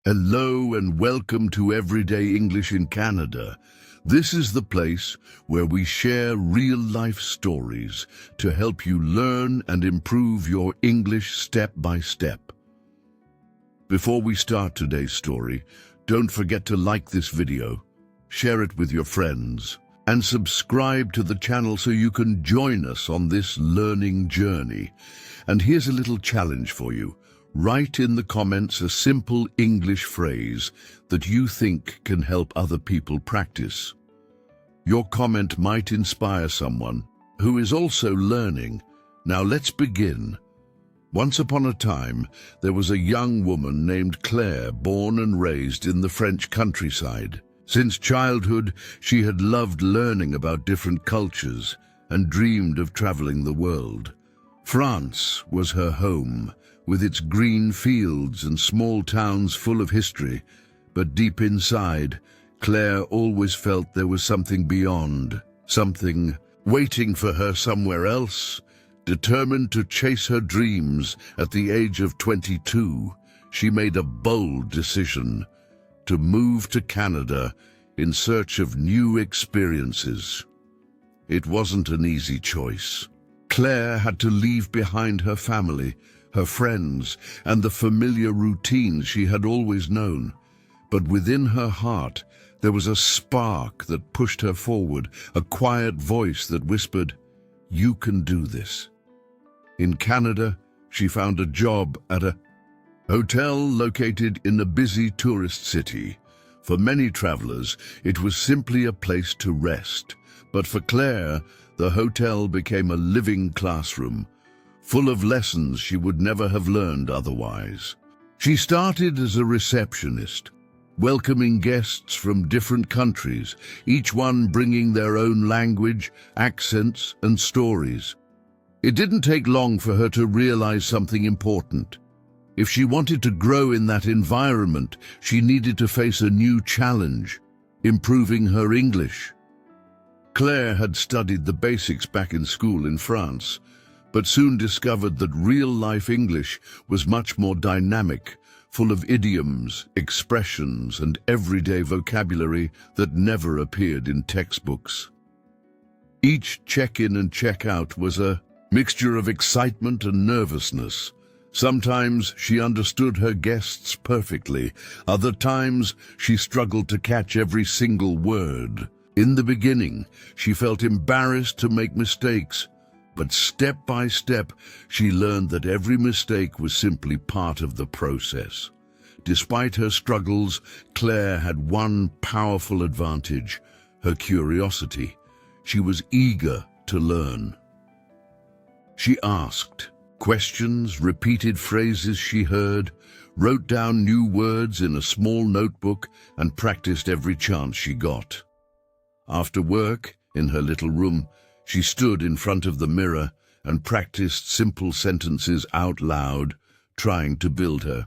Hello and welcome to Everyday English in Canada. This is the place where we share real-life stories to help you learn and improve your English step by step. Before we start today's story, don't forget to like this video, share it with your friends, and subscribe to the channel so you can join us on this learning journey. And here's a little challenge for you. Write in the comments a simple English phrase that you think can help other people practice. Your comment might inspire someone who is also learning. Now let's begin. Once upon a time, there was a young woman named Claire, born and raised in the French countryside. Since childhood, she had loved learning about different cultures and dreamed of traveling the world. France was her home, with its green fields and small towns full of history, but deep inside, Claire always felt there was something beyond, something waiting for her somewhere else. Determined to chase her dreams, at the age of 22, she made a bold decision to move to Canada in search of new experiences. It wasn't an easy choice. Claire had to leave behind her family, her friends, and the familiar routines she had always known. But within her heart, there was a spark that pushed her forward, a quiet voice that whispered, "You can do this." In Canada, she found a job at a hotel located in a busy tourist city. For many travelers, it was simply a place to rest. But for Claire, the hotel became a living classroom, full of lessons she would never have learned otherwise. She started as a receptionist, welcoming guests from different countries, each one bringing their own language, accents, and stories. It didn't take long for her to realize something important. If she wanted to grow in that environment, she needed to face a new challenge, improving her English. Claire had studied the basics back in school in France, but soon discovered that real-life English was much more dynamic, full of idioms, expressions, and everyday vocabulary that never appeared in textbooks. Each check-in and check-out was a mixture of excitement and nervousness. Sometimes she understood her guests perfectly. Other times she struggled to catch every single word. In the beginning, she felt embarrassed to make mistakes, but step by step, she learned that every mistake was simply part of the process. Despite her struggles, Claire had one powerful advantage: her curiosity. She was eager to learn. She asked questions, repeated phrases she heard, wrote down new words in a small notebook, and practiced every chance she got. After work, in her little room, she stood in front of the mirror and practiced simple sentences out loud, trying to build her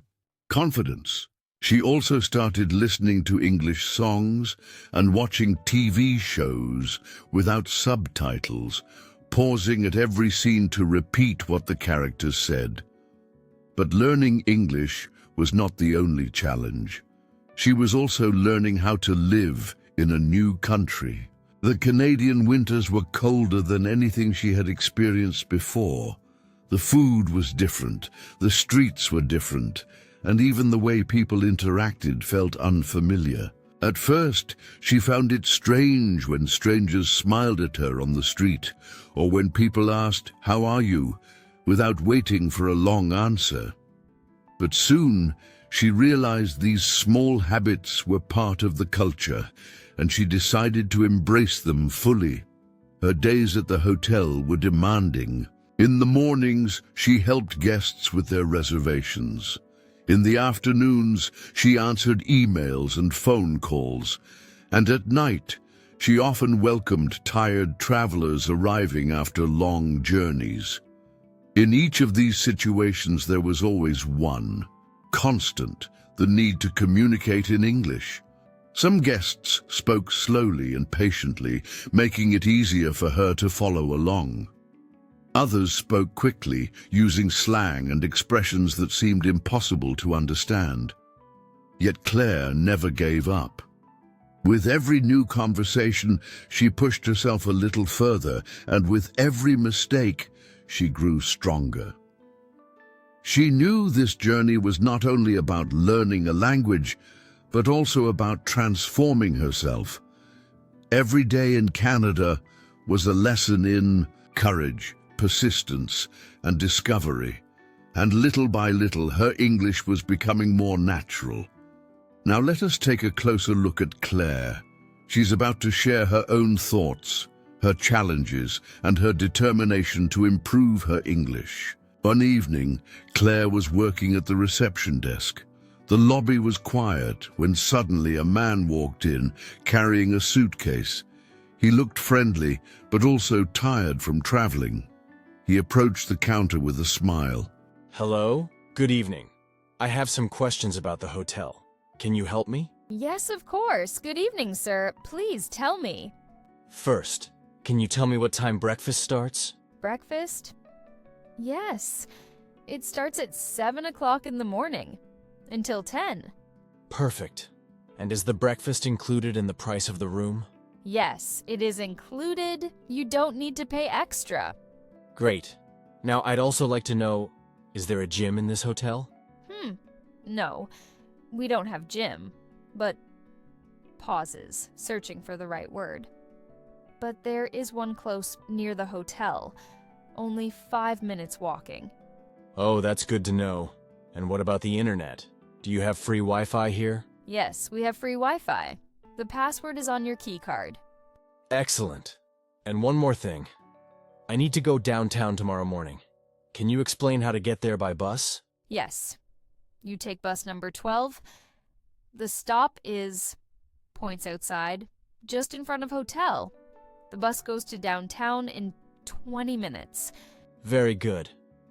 confidence. She also started listening to English songs and watching TV shows without subtitles, pausing at every scene to repeat what the characters said. But learning English was not the only challenge. She was also learning how to live in a new country. The Canadian winters were colder than anything she had experienced before. The food was different, the streets were different, and even the way people interacted felt unfamiliar. At first, she found it strange when strangers smiled at her on the street, or when people asked, "How are you?" without waiting for a long answer. But soon, she realized these small habits were part of the culture, and she decided to embrace them fully. Her days at the hotel were demanding. In the mornings, she helped guests with their reservations. In the afternoons, she answered emails and phone calls. And at night, she often welcomed tired travelers arriving after long journeys. In each of these situations, there was always one constant: the need to communicate in English. Some guests spoke slowly and patiently, making it easier for her to follow along. Others spoke quickly, using slang and expressions that seemed impossible to understand. Yet Claire never gave up. With every new conversation, she pushed herself a little further, and with every mistake, she grew stronger. She knew this journey was not only about learning a language, but also about transforming herself. Every day in Canada was a lesson in courage, persistence, and discovery. And little by little, her English was becoming more natural. Now let us take a closer look at Claire. She's about to share her own thoughts, her challenges, and her determination to improve her English. One evening, Claire was working at the reception desk. The lobby was quiet when suddenly a man walked in, carrying a suitcase. He looked friendly, but also tired from traveling. He approached the counter with a smile. Hello? Good evening. I have some questions about the hotel. Can you help me? Yes, of course. Good evening, sir. Please tell me. First, can you tell me what time breakfast starts? Breakfast? Yes. It starts at 7 o'clock in the morning. Until 10. Perfect. And is the breakfast included in the price of the room? Yes, it is included. You don't need to pay extra. Great. Now, I'd also like to know, is there a gym in this hotel? No. We don't have gym. But pauses, searching for the right word. But there is one close near the hotel. Only 5 minutes walking. Oh, that's good to know. And what about the internet? Do you have free Wi-Fi here? Yes, we have free Wi-Fi. The password is on your key card. Excellent. And one more thing. I need to go downtown tomorrow morning. Can you explain how to get there by bus? Yes. You take bus number 12. The stop is, points outside, just in front of hotel. The bus goes to downtown in 20 minutes. Very good.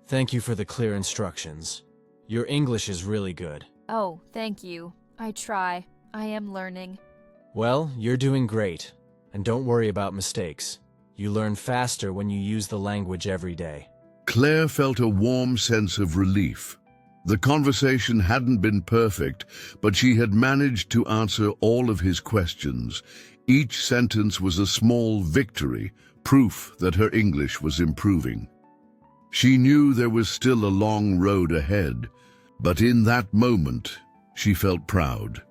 Thank you for the clear instructions. Your English is really good. Oh, thank you. I try. I am learning. Well, you're doing great. And don't worry about mistakes. You learn faster when you use the language every day. Claire felt a warm sense of relief. The conversation hadn't been perfect, but she had managed to answer all of his questions. Each sentence was a small victory, proof that her English was improving. She knew there was still a long road ahead, but in that moment, she felt proud.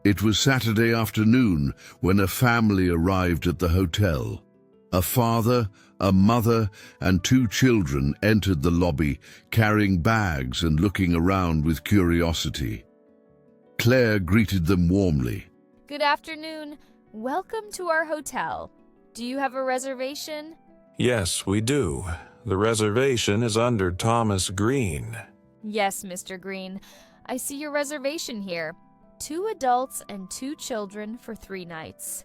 It was Saturday afternoon when a family arrived at the hotel. A father, a mother, and 2 children entered the lobby, carrying bags and looking around with curiosity. Claire greeted them warmly. Good afternoon. Welcome to our hotel. Do you have a reservation? Yes, we do. The reservation is under Thomas Green. Yes, Mr. Green. I see your reservation here. 2 adults and 2 children for 3 nights.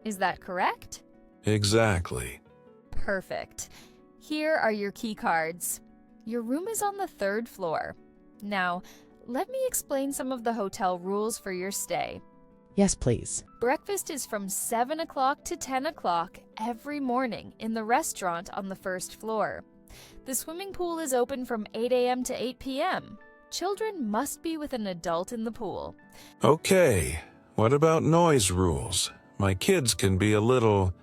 Is that correct? Exactly. Perfect. Here are your key cards. Your room is on the 3rd floor. Now, let me explain some of the hotel rules for your stay. Yes, please. Breakfast is from 7 o'clock to 10 o'clock every morning in the restaurant on the 1st floor. The swimming pool is open from 8 a.m. to 8 p.m. Children must be with an adult in the pool. Okay, what about noise rules? My kids can be a little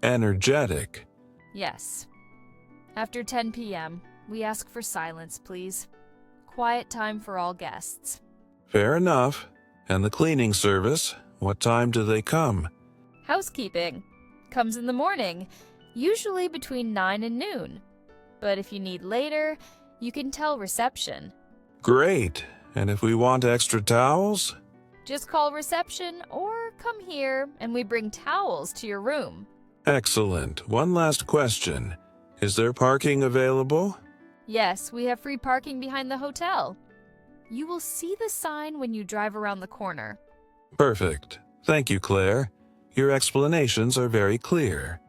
energetic. Yes. After 10 p.m., we ask for silence, please. Quiet time for all guests. Fair enough. And the cleaning service, what time do they come? Housekeeping comes in the morning, usually between 9 and noon. But if you need later, you can tell reception. Great. And if we want extra towels? Just call reception or come here and we bring towels to your room. Excellent. One last question. Is there parking available? Yes, we have free parking behind the hotel. You will see the sign when you drive around the corner. Perfect. Thank you, Claire. Your explanations are very clear.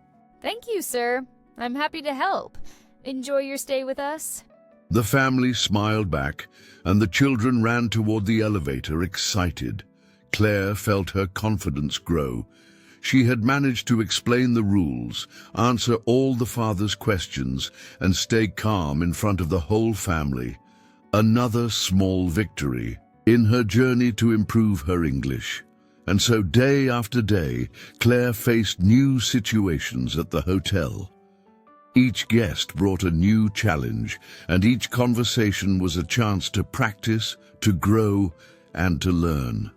Thank you, sir. I'm happy to help. Enjoy your stay with us. The family smiled back, and the children ran toward the elevator, excited. Claire felt her confidence grow. She had managed to explain the rules, answer all the father's questions, and stay calm in front of the whole family. Another small victory. in her journey to improve her English. And so day after day, Claire faced new situations at the hotel. Each guest brought a new challenge, and each conversation was a chance to practice, to grow, and to learn.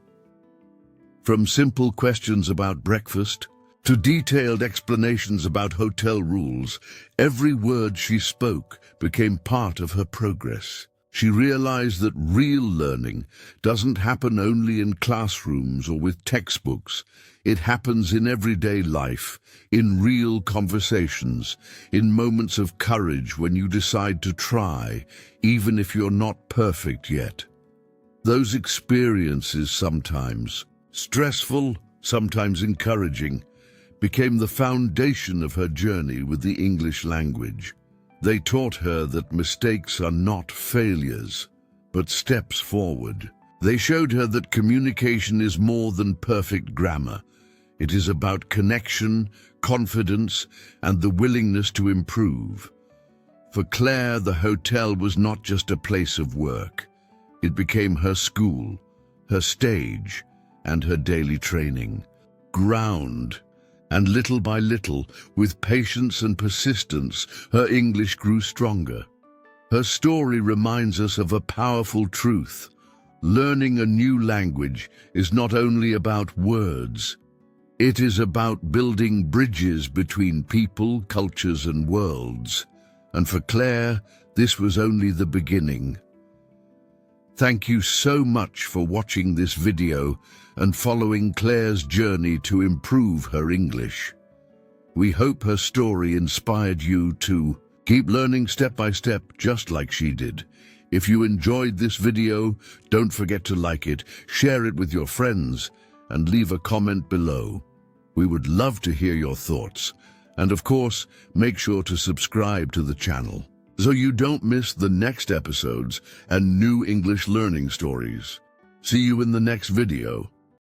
From simple questions about breakfast to detailed explanations about hotel rules, every word she spoke became part of her progress. She realized that real learning doesn't happen only in classrooms or with textbooks. It happens in everyday life, in real conversations, in moments of courage when you decide to try, even if you're not perfect yet. Those experiences, sometimes stressful, sometimes encouraging, became the foundation of her journey with the English language. They taught her that mistakes are not failures, but steps forward. They showed her that communication is more than perfect grammar. It is about connection, confidence, and the willingness to improve. For Claire, the hotel was not just a place of work. It became her school, her stage, and her daily training. Ground. And little by little, with patience and persistence, her English grew stronger. Her story reminds us of a powerful truth. Learning a new language is not only about words. It is about building bridges between people, cultures, and worlds. And for Claire, this was only the beginning. Thank you so much for watching this video and following Claire's journey to improve her English. We hope her story inspired you to keep learning step by step, just like she did. If you enjoyed this video, don't forget to like it, share it with your friends, and leave a comment below. We would love to hear your thoughts. And of course, make sure to subscribe to the channel so you don't miss the next episodes and new English learning stories. See you in the next video.